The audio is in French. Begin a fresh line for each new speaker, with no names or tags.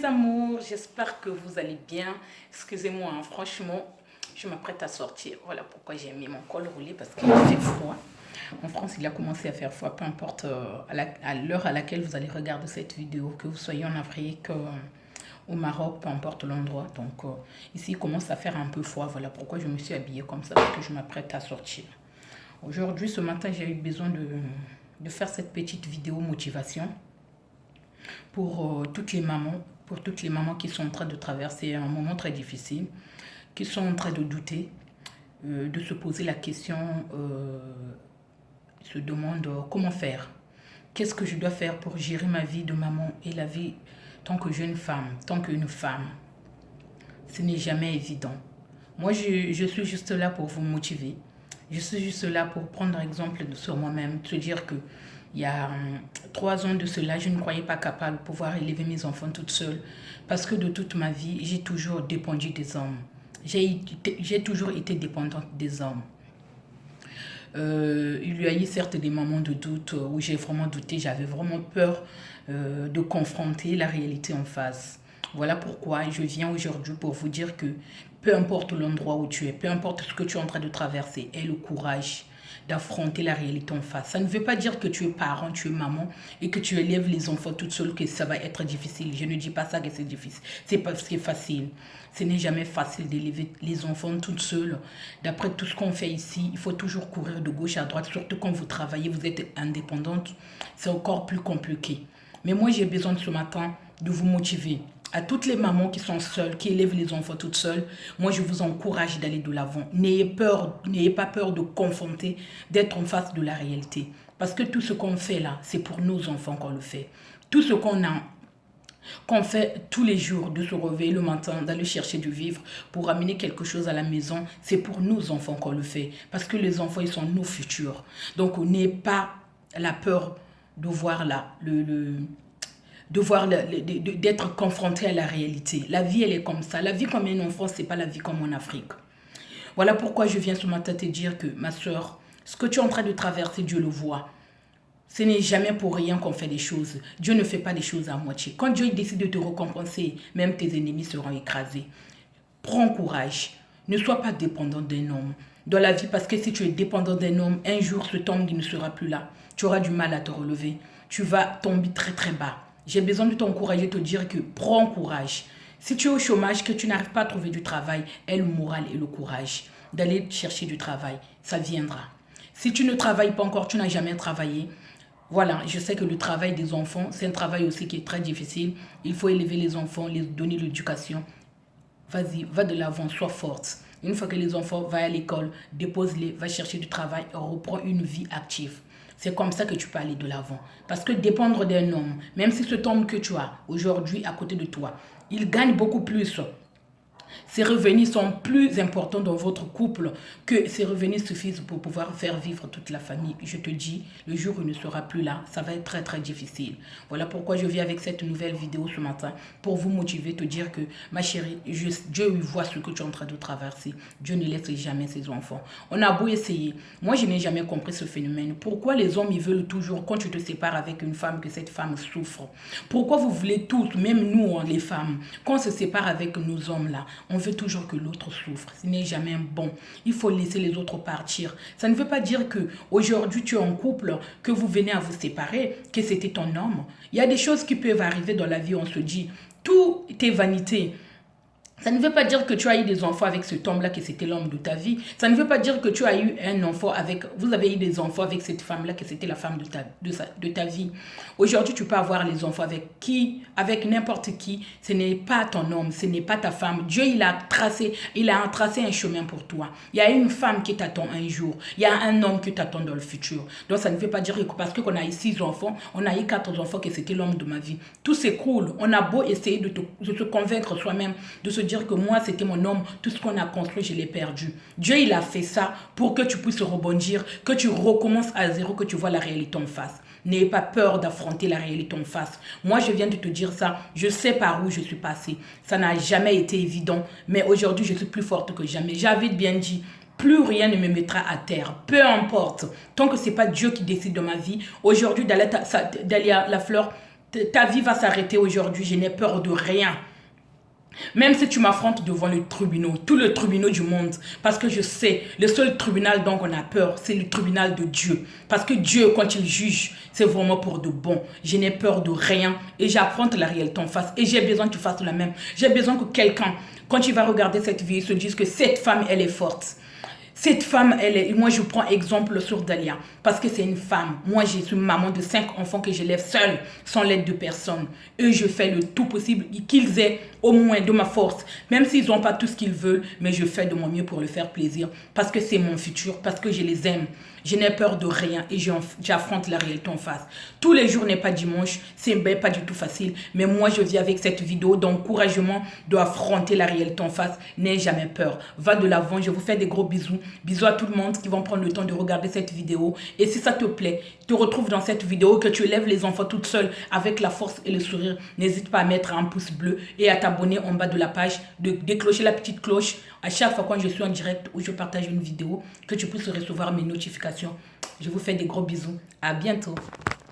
amours, j'espère que vous allez bien. Excusez-moi, hein, franchement, je m'apprête à sortir. Voilà pourquoi j'ai mis mon col roulé parce qu'il fait froid. En France, il a commencé à faire froid, peu importe à l'heure à laquelle vous allez regarder cette vidéo, que vous soyez en Afrique, au Maroc, peu importe l'endroit. Donc ici, il commence à faire un peu froid. Voilà pourquoi je me suis habillée comme ça, parce que je m'apprête à sortir. Aujourd'hui, ce matin, j'ai eu besoin de faire cette petite vidéo motivation pour toutes les mamans qui sont en train de traverser un moment très difficile, qui sont en train de douter, de se poser la question, se demandent comment faire. Qu'est-ce que je dois faire pour gérer ma vie de maman et la vie tant que jeune femme, tant qu'une femme. Ce n'est jamais évident. Moi, je suis juste là pour vous motiver. Je suis juste là pour prendre exemple sur moi-même, se dire que il y a 3 ans de cela, je ne croyais pas capable de pouvoir élever mes enfants toute seule. Parce que de toute ma vie, j'ai toujours dépendu des hommes. J'ai toujours été dépendante des hommes. Il y a eu certes des moments de doute où j'ai vraiment douté, j'avais vraiment peur de confronter la réalité en face. Voilà pourquoi je viens aujourd'hui pour vous dire que peu importe l'endroit où tu es, peu importe ce que tu es en train de traverser, aie le courage d'affronter la réalité en face. Ça ne veut pas dire que tu es parent, tu es maman et que tu élèves les enfants toute seule que ça va être difficile. Je ne dis pas ça que c'est difficile. C'est pas ce qui est facile. Ce n'est jamais facile d'élever les enfants toute seule. D'après tout ce qu'on fait ici, il faut toujours courir de gauche à droite. Surtout quand vous travaillez, vous êtes indépendante. C'est encore plus compliqué. Mais moi, j'ai besoin de ce matin de vous motiver. À toutes les mamans qui sont seules, qui élèvent les enfants toutes seules, moi je vous encourage d'aller de l'avant. N'ayez pas peur de confronter, d'être en face de la réalité. Parce que tout ce qu'on fait là, c'est pour nos enfants qu'on le fait. Tout ce qu'on fait tous les jours, de se réveiller le matin, d'aller chercher du vivre pour amener quelque chose à la maison, c'est pour nos enfants qu'on le fait. Parce que les enfants, ils sont nos futurs. Donc n'ayez pas la peur de voir là, d'être confronté à la réalité. La vie, elle est comme ça. La vie comme un enfant, c'est pas la vie comme en Afrique. Voilà pourquoi je viens ce matin te dire que, ma soeur, ce que tu es en train de traverser, Dieu le voit. Ce n'est jamais pour rien qu'on fait des choses. Dieu ne fait pas des choses à moitié. Quand Dieu décide de te récompenser, même tes ennemis seront écrasés. Prends courage. Ne sois pas dépendant d'un homme dans la vie, parce que si tu es dépendant d'un homme, un jour, cet homme qui ne sera plus là. Tu auras du mal à te relever. Tu vas tomber très très bas. J'ai besoin de t'encourager, de te dire que prends courage. Si tu es au chômage, que tu n'arrives pas à trouver du travail, aie le moral et le courage d'aller chercher du travail. Ça viendra. Si tu ne travailles pas encore, tu n'as jamais travaillé. Voilà, je sais que le travail des enfants, c'est un travail aussi qui est très difficile. Il faut élever les enfants, les donner l'éducation. Vas-y, va de l'avant, sois forte. Une fois que les enfants vont à l'école, dépose-les, va chercher du travail et reprends une vie active. C'est comme ça que tu peux aller de l'avant. Parce que dépendre d'un homme, même si cet homme que tu as aujourd'hui à côté de toi, il gagne beaucoup plus. Ses revenus sont plus importants dans votre couple que ces revenus suffisent pour pouvoir faire vivre toute la famille. Je te dis, le jour où il ne sera plus là, ça va être très très difficile. Voilà pourquoi je viens avec cette nouvelle vidéo ce matin pour vous motiver, te dire que ma chérie, Dieu voit ce que tu es en train de traverser. Dieu ne laisse jamais ses enfants. On a beau essayer. Moi, je n'ai jamais compris ce phénomène. Pourquoi les hommes, ils veulent toujours, quand tu te sépares avec une femme, que cette femme souffre? Pourquoi vous voulez tous, même nous, les femmes, quand on se sépare avec nos hommes là, on veut toujours que l'autre souffre. Ce n'est jamais bon. Il faut laisser les autres partir. Ça ne veut pas dire que aujourd'hui tu es en couple, que vous venez à vous séparer, que c'était ton homme. Il y a des choses qui peuvent arriver dans la vie, on se dit, tout est vanité. Ça ne veut pas dire que tu as eu des enfants avec cet homme-là, que c'était l'homme de ta vie. Ça ne veut pas dire que tu as eu un enfant avec... Vous avez eu des enfants avec cette femme-là, que c'était la femme de ta vie. Aujourd'hui, tu peux avoir les enfants avec qui, avec n'importe qui. Ce n'est pas ton homme, ce n'est pas ta femme. Dieu, il a tracé un chemin pour toi. Il y a une femme qui t'attend un jour. Il y a un homme qui t'attend dans le futur. Donc, ça ne veut pas dire que parce qu'on a eu 6 enfants, on a eu 4 enfants, que c'était l'homme de ma vie. Tout s'écroule. On a beau essayer de se convaincre soi-même, de se dire que moi, c'était mon homme, tout ce qu'on a construit, je l'ai perdu. Dieu, il a fait ça pour que tu puisses rebondir, que tu recommences à zéro, que tu vois la réalité en face. N'ayez pas peur d'affronter la réalité en face. Moi, je viens de te dire ça. Je sais par où je suis passée. Ça n'a jamais été évident, mais aujourd'hui, je suis plus forte que jamais. J'avais bien dit, plus rien ne me mettra à terre. Peu importe. Tant que ce n'est pas Dieu qui décide de ma vie. Aujourd'hui, Dalia La Fleur, Ta vie va s'arrêter aujourd'hui. Je n'ai peur de rien. Même si tu m'affrontes devant le tribunal, tout le tribunal du monde, parce que je sais, le seul tribunal dont on a peur, c'est le tribunal de Dieu. Parce que Dieu, quand il juge, c'est vraiment pour de bon. Je n'ai peur de rien et j'affronte la réalité en face. Et j'ai besoin que tu fasses la même. J'ai besoin que quelqu'un, quand il va regarder cette vidéo, se dise que cette femme, elle est forte. Cette femme, moi je prends exemple sur Dalia, parce que c'est une femme. Moi je suis maman de 5 enfants que j'élève seule, sans l'aide de personne. Et je fais le tout possible qu'ils aient au moins de ma force, même s'ils n'ont pas tout ce qu'ils veulent, mais je fais de mon mieux pour leur faire plaisir, parce que c'est mon futur, parce que je les aime. Je n'ai peur de rien et j'affronte la réalité en face. Tous les jours n'est pas dimanche, c'est pas du tout facile, mais moi je vis avec cette vidéo d'encouragement d'affronter la réalité en face. N'aie jamais peur, va de l'avant. Je vous fais des gros bisous. Bisous à tout le monde qui vont prendre le temps de regarder cette vidéo. Et si ça te plaît, te retrouve dans cette vidéo, que tu élèves les enfants toute seule avec la force et le sourire, n'hésite pas à mettre un pouce bleu et à t'abonner en bas de la page, de déclencher la petite cloche à chaque fois quand je suis en direct ou je partage une vidéo, que tu puisses recevoir mes notifications. Je vous fais des gros bisous. À bientôt.